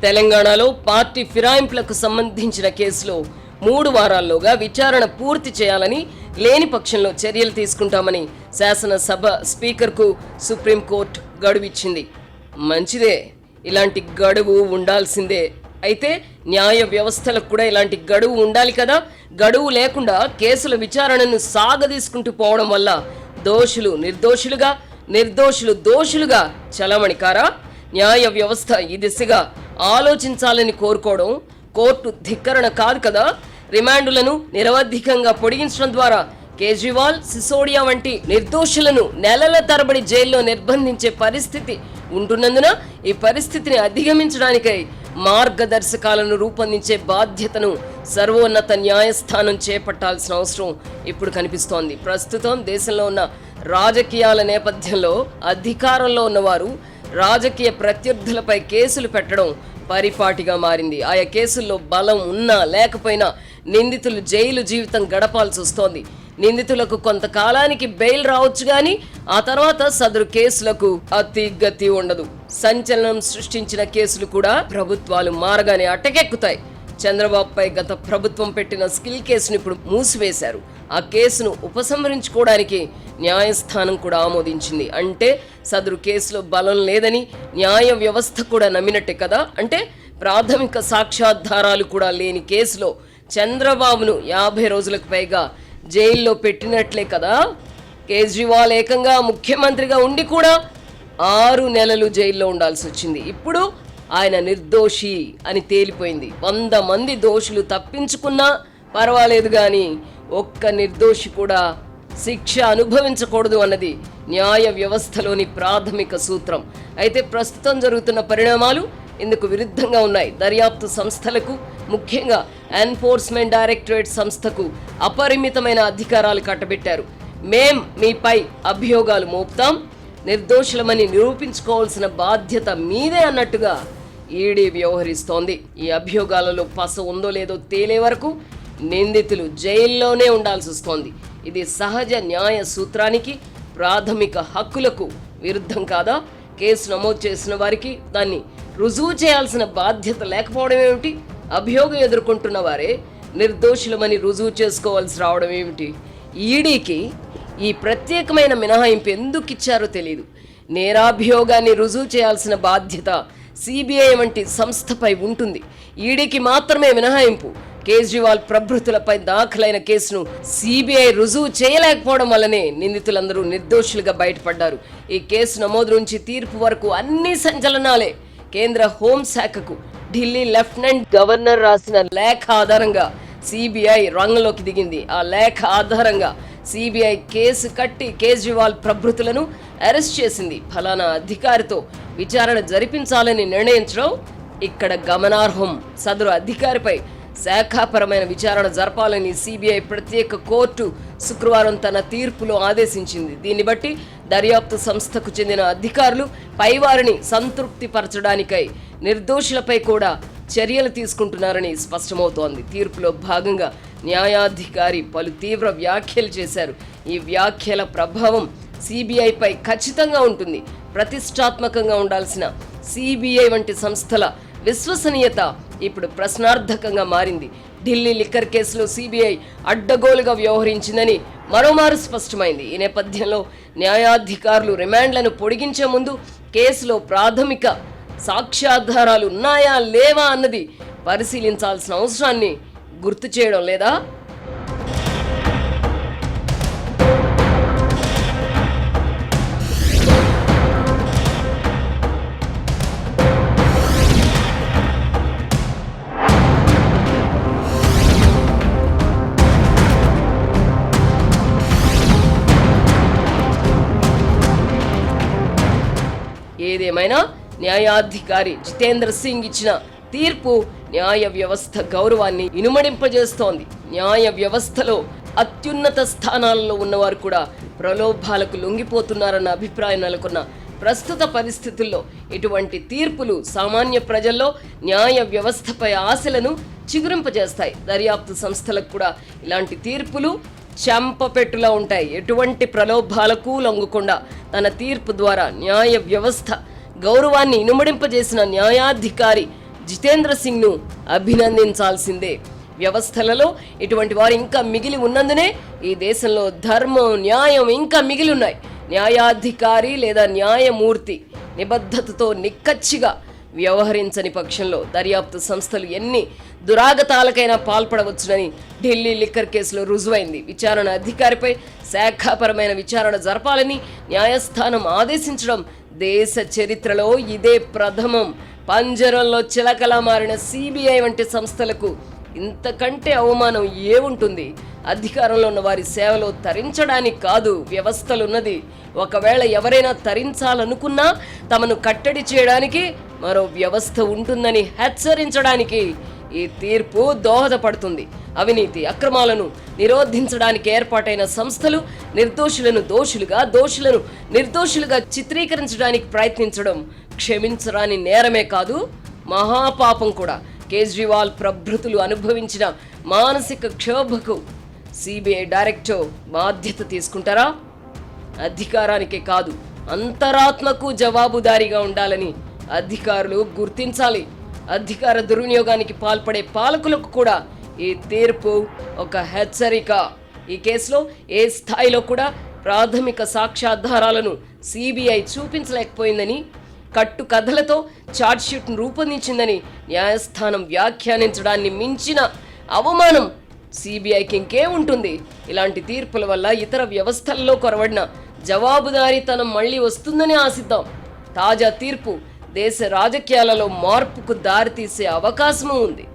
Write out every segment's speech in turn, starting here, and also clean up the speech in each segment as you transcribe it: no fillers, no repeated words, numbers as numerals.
తెలంగాణలో పార్టీ ఫిరాయింపులకు సంబంధించిన కేసులో 3 వారాల్లోగా విచారణ పూర్తి చేయాలని, లేని పక్షంలో చర్యలు తీసుకుంటామని శాసనసభ స్పీకర్కు సుప్రీంకోర్టు గడువిచ్చింది. మంచిదే, ఇలాంటి గడువు ఉండాల్సిందే. అయితే న్యాయ వ్యవస్థలకు కూడా ఇలాంటి గడువు ఉండాలి కదా. గడువు లేకుండా కేసుల విచారణను సాగదీసుకుంటూ పోవడం వల్ల దోషులు నిర్దోషులుగా, నిర్దోషులు దోషులుగా చలామణి కారా? న్యాయ వ్యవస్థ ఈ దిశగా ఆలోచించాలని కోరుకోవడం కోర్టు ధిక్కరణ కాదు కదా. రిమాండులను నిరవధికంగా పొడిగించడం ద్వారా కేజ్రీవాల్, సిసోడియా వంటి నిర్దోషులను నెలల తరబడి జైల్లో నిర్బంధించే పరిస్థితి ఉంటున్నందున ఈ పరిస్థితిని అధిగమించడానికై మార్గదర్శకాలను రూపొందించే బాధ్యతను సర్వోన్నత న్యాయస్థానం చేపట్టాల్సిన అవసరం ఇప్పుడు కనిపిస్తోంది. ప్రస్తుతం దేశంలో ఉన్న రాజకీయాల నేపథ్యంలో అధికారంలో ఉన్నవారు రాజకీయ ప్రత్యర్థులపై కేసులు పెట్టడం పరిపాటిగా మారింది. ఆయా కేసుల్లో బలం ఉన్నా లేకపోయినా నిందితులు జైలు జీవితం గడపాల్సి వస్తోంది. నిందితులకు కొంతకాలానికి బెయిల్ రావచ్చు గాని ఆ తర్వాత సదరు కేసులకు అతిగతి ఉండదు. సంచలనం సృష్టించిన కేసులు కూడా ప్రభుత్వాలు మారగానే అటకెక్కుతాయి. చంద్రబాబుపై గత ప్రభుత్వం పెట్టిన స్కిల్ కేసును ఇప్పుడు మూసివేశారు. ఆ కేసును ఉపసంహరించుకోవడానికి న్యాయస్థానం కూడా ఆమోదించింది. అంటే సదరు కేసులో బలం లేదని న్యాయ వ్యవస్థ కూడా నమ్మినట్టే కదా. అంటే ప్రాథమిక సాక్ష్యాధారాలు కూడా లేని కేసులో చంద్రబాబును 50 రోజులకు పైగా జైల్లో పెట్టినట్లే కదా. కేజ్రీవాల్ ఏకంగా ముఖ్యమంత్రిగా ఉండి కూడా 6 నెలలు జైల్లో ఉండాల్సి వచ్చింది. ఇప్పుడు ఆయన నిర్దోషి అని తేలిపోయింది. 100 మంది దోషులు తప్పించుకున్నా పర్వాలేదు కానీ ఒక్క నిర్దోషి కూడా శిక్ష అనుభవించకూడదు అన్నది న్యాయ వ్యవస్థలోని ప్రాథమిక సూత్రం. అయితే ప్రస్తుతం జరుగుతున్న పరిణామాలు ఇందుకు విరుద్ధంగా ఉన్నాయి. దర్యాప్తు సంస్థలకు, ముఖ్యంగా ఎన్ఫోర్స్మెంట్ డైరెక్టరేట్ సంస్థకు అపరిమితమైన అధికారాలు కట్టబెట్టారు. మేం మీపై అభియోగాలు మోపుతాం, నిర్దోషులమని నిరూపించుకోవాల్సిన బాధ్యత మీదే అన్నట్టుగా ఈడీ వ్యవహరిస్తోంది. ఈ అభియోగాలలో పస ఉందో లేదో తేలే వరకు నిందితులు జైల్లోనే ఉండాల్సి వస్తోంది. ఇది సహజ న్యాయ సూత్రానికి, ప్రాథమిక హక్కులకు విరుద్ధం కాదా? కేసు నమోదు చేసిన వారికి దాన్ని రుజువు చేయాల్సిన బాధ్యత లేకపోవడం ఏమిటి? అభియోగం ఎదుర్కొంటున్న వారే నిర్దోషులమని రుజువు చేసుకోవాల్సి రావడం ఏమిటి? ఈడీకి ఈ ప్రత్యేకమైన మినహాయింపు ఎందుకు ఇచ్చారో తెలియదు. నేరాభియోగాన్ని రుజువు చేయాల్సిన బాధ్యత సిబిఐ వంటి సంస్థపై ఉంటుంది. ఈడీకి మాత్రమే మినహాయింపు. కేజ్రీవాల్ ప్రభృతులపై దాఖలైన కేసును సిబిఐ రుజువు చేయలేకపోవడం వల్లనే నిందితులందరూ నిర్దోషులుగా బయటపడ్డారు. ఈ కేసు నమోదు నుంచి తీర్పు వరకు అన్ని సంచలనాలే. కేంద్ర హోంశాఖకు ఢిల్లీ లెఫ్టినెంట్ గవర్నర్ రాసిన లేఖ ఆధారంగా సిబిఐ రంగంలోకి దిగింది. ఆ లేఖ ఆధారంగా సిబిఐ కేసు కట్టి కేజ్రీవాల్ ప్రభృతులను అరెస్ట్ చేసింది. ఫలానా అధికారితో విచారణ జరిపించాలని నిర్ణయించడం ఇక్కడ గమనార్హం. సదరు అధికారిపై శాఖాపరమైన విచారణ జరపాలని సిబిఐ ప్రత్యేక కోర్టు శుక్రవారం తన తీర్పులో ఆదేశించింది. దీన్ని బట్టి దర్యాప్తు సంస్థకు చెందిన అధికారులు పైవారిని సంతృప్తిపరచడానికై నిర్దోషులపై కూడా చర్యలు తీసుకుంటున్నారని స్పష్టమవుతోంది. తీర్పులో భాగంగా న్యాయాధికారి పలు తీవ్ర వ్యాఖ్యలు చేశారు. ఈ వ్యాఖ్యల ప్రభావం సిబిఐపై ఖచ్చితంగా ఉంటుంది. ప్రతిష్టాత్మకంగా ఉండాల్సిన సిబిఐ వంటి సంస్థల విశ్వసనీయత ఇప్పుడు ప్రశ్నార్థకంగా మారింది. ఢిల్లీ లిక్కర్ కేసులో సిబిఐ అడ్డగోలుగా వ్యవహరించిందని మరోమారు స్పష్టమైంది. ఈ నేపథ్యంలో న్యాయాధికారులు రిమాండ్లను పొడిగించే ముందు కేసులో ప్రాథమిక సాక్ష్యాధారాలు ఉన్నాయా లేవా అన్నది పరిశీలించాల్సిన అవసరాన్ని గుర్తు చేయడం లేదా? ఏదేమైనా న్యాయాధికారి జితేంద్ర సింగ్ ఇచ్చిన తీర్పు న్యాయ వ్యవస్థ గౌరవాన్ని ఇనుమడింపజేస్తోంది. న్యాయ వ్యవస్థలో అత్యున్నత స్థానాలలో ఉన్నవారు కూడా ప్రలోభాలకు లొంగిపోతున్నారన్న అభిప్రాయం నెలకొన్న ప్రస్తుత పరిస్థితుల్లో ఇటువంటి తీర్పులు సామాన్య ప్రజల్లో న్యాయ వ్యవస్థపై ఆశలను చిగురింపజేస్తాయి. దర్యాప్తు సంస్థలకు కూడా ఇలాంటి తీర్పులు చెంపపెట్టులా ఉంటాయి. ఎటువంటి ప్రలోభాలకు లొంగకుండా తన తీర్పు ద్వారా న్యాయ వ్యవస్థ గౌరవాన్ని ఇనుమడింపజేసిన న్యాయాధికారి జితేంద్ర సింగ్ను అభినందించాల్సిందే. వ్యవస్థలలో ఇటువంటి వారు ఇంకా మిగిలి ఉన్నందునే ఈ దేశంలో ధర్మం, న్యాయం ఇంకా మిగిలి ఉన్నాయి. న్యాయాధికారి లేదా న్యాయమూర్తి నిబద్ధతతో నిక్కచ్చిగా వ్యవహరించని పక్షంలో దర్యాప్తు సంస్థలు ఎన్ని దురాగతాలకైనా పాల్పడవచ్చునని ఢిల్లీ లిక్కర్ కేసులో రుజువైంది. విచారణ అధికారిపై శాఖాపరమైన విచారణ జరపాలని న్యాయస్థానం ఆదేశించడం దేశ చరిత్రలో ఇదే ప్రథమం. పంజరంలో చిలకలా మారిన సిబిఐ వంటి సంస్థలకు ఇంతకంటే అవమానం ఏముంటుంది? అధికారంలో ఉన్న వారి సేవలో తరించడానికి కాదు వ్యవస్థలున్నది. ఒకవేళ ఎవరైనా తరించాలనుకున్నా తమను కట్టడి చేయడానికి మరో వ్యవస్థ ఉంటుందని హెచ్చరించడానికి ఈ తీర్పు దోహదపడుతుంది. అవినీతి, అక్రమాలను నిరోధించడానికి ఏర్పాటైన సంస్థలు నిర్దోషులను దోషులుగా, దోషులను నిర్దోషులుగా చిత్రీకరించడానికి ప్రయత్నించడం క్షమించరాని నేరమే కాదు, మహాపాపం కూడా. కేజ్రీవాల్ ప్రభృతులు అనుభవించిన మానసిక క్షోభకు సిబిఐ డైరెక్టర్ బాధ్యత తీసుకుంటారా? అధికారానికే కాదు, అంతరాత్మకు జవాబుదారీగా ఉండాలని అధికారులు గుర్తించాలి. అధికార దుర్వినియోగానికి పాల్పడే పాలకులకు కూడా ఈ తీర్పు ఒక హెచ్చరిక. ఈ కేసులో ఏ స్థాయిలో కూడా ప్రాథమిక సాక్ష్యాధారాలను సిబిఐ చూపించలేకపోయిందని, కట్టు కథలతో ఛార్జ్షీట్ను రూపొందించిందని న్యాయస్థానం వ్యాఖ్యానించడాన్ని మించిన అవమానం సిబిఐకి ఇంకే ఉంటుంది? ఇలాంటి తీర్పుల వల్ల ఇతర వ్యవస్థల్లో కొరవడిన జవాబుదారీతనం మళ్ళీ వస్తుందని ఆశిద్దాం. తాజా తీర్పు దేశ రాజకీయాలలో మార్పుకు దారితీసే అవకాశము ఉంది.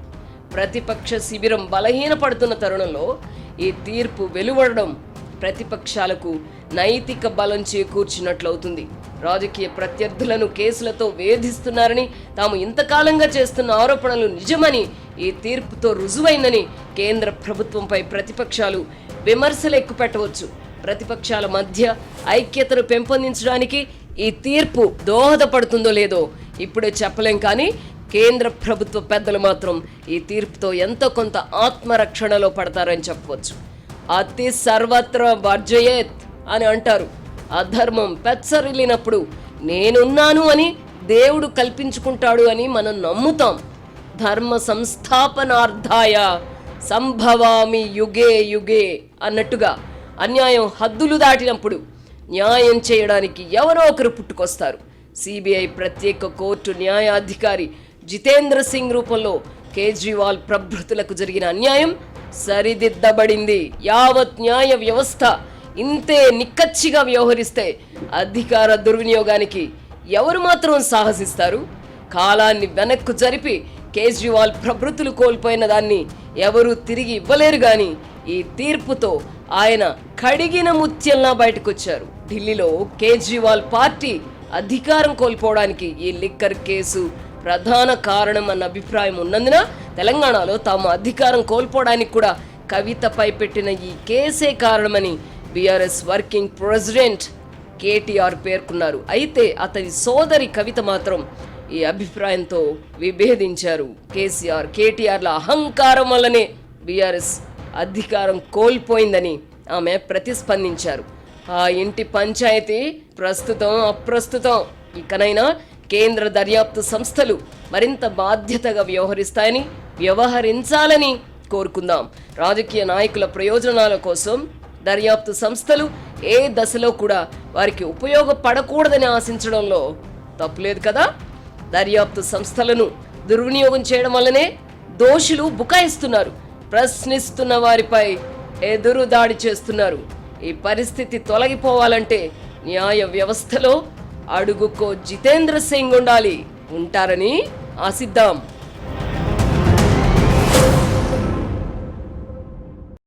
ప్రతిపక్ష శిబిరం బలహీనపడుతున్న తరుణంలో ఈ తీర్పు వెలువడడం ప్రతిపక్షాలకు నైతిక బలం చేకూర్చినట్లవుతుంది. రాజకీయ ప్రత్యర్థులను కేసులతో వేధిస్తున్నారని, తాము ఇంతకాలంగా చేస్తున్న ఆరోపణలు నిజమని ఈ తీర్పుతో రుజువైందని కేంద్ర ప్రభుత్వంపై ప్రతిపక్షాలు విమర్శలు ఎక్కుపెట్టవచ్చు. ప్రతిపక్షాల మధ్య ఐక్యతను పెంపొందించడానికి ఈ తీర్పు దోహదపడుతుందో లేదో ఇప్పుడే చెప్పలేం. కానీ కేంద్ర ప్రభుత్వ పెద్దలు మాత్రం ఈ తీర్పుతో ఎంతో కొంత ఆత్మరక్షణలో పడతారని చెప్పవచ్చు. అతి సర్వత్ర వర్జయేత్ అని అంటారు. అధర్మం పెచ్చరిల్లినప్పుడు నేనున్నాను అని దేవుడు కల్పించుకుంటాడు అని మనం నమ్ముతాం. ధర్మ సంస్థాపనార్థాయ సంభవామి యుగే యుగే అన్నట్టుగా అన్యాయం హద్దులు దాటినప్పుడు న్యాయం చేయడానికి ఎవరో ఒకరు పుట్టుకొస్తారు. సిబిఐ ప్రత్యేక కోర్టు న్యాయాధికారి జితేంద్ర సింగ్ రూపంలో కేజ్రీవాల్ ప్రభృతులకు జరిగిన అన్యాయం సరిదిద్దబడింది. యావత్ న్యాయ వ్యవస్థ ఇంతే నిక్కచ్చిగా వ్యవహరిస్తే అధికార దుర్వినియోగానికి ఎవరు మాత్రం సాహసిస్తారు? కాలాన్ని వెనక్కు జరిపి కేజ్రీవాల్ ప్రభృతులు కోల్పోయిన దాన్ని ఎవరూ తిరిగి ఇవ్వలేరు. గాని ఈ తీర్పుతో ఆయన కడిగిన ముత్యంలా బయటకొచ్చారు. ఢిల్లీలో కేజ్రీవాల్ పార్టీ అధికారం కోల్పోవడానికి ఈ లిక్కర్ కేసు ప్రధాన కారణం అన్న అభిప్రాయం ఉన్నందున తెలంగాణలో తాము అధికారం కోల్పోవడానికి కూడా కవితపై పెట్టిన ఈ కేసే కారణమని బీఆర్ఎస్ వర్కింగ్ ప్రెసిడెంట్ కేటీఆర్ పేర్కొన్నారు. అయితే అతని సోదరి కవిత మాత్రం ఈ అభిప్రాయంతో విభేదించారు. కేటీఆర్ల అహంకారం వల్లనే బీఆర్ఎస్ అధికారం కోల్పోయిందని ఆమె ప్రతిస్పందించారు. ఆ ఇంటి పంచాయతీ ప్రస్తుతం అప్రస్తుతం. ఇకనైనా కేంద్ర దర్యాప్తు సంస్థలు మరింత బాధ్యతగా వ్యవహరించాలని కోరుకుందాం. రాజకీయ నాయకుల ప్రయోజనాల కోసం దర్యాప్తు సంస్థలు ఏ దశలో కూడా వారికి ఉపయోగపడకూడదని ఆశించడంలో తప్పులేదు కదా. దర్యాప్తు సంస్థలను దుర్వినియోగం చేయడం వల్లనే దోషులు బుకాయిస్తున్నారు, ప్రశ్నిస్తున్న వారిపై ఎదురు దాడి చేస్తున్నారు. ఈ పరిస్థితి తొలగిపోవాలంటే న్యాయ వ్యవస్థలో అడుగుకో జితేంద్ర సింగ్ ఉండాలి. ఉంటారని ఆశిద్దాం.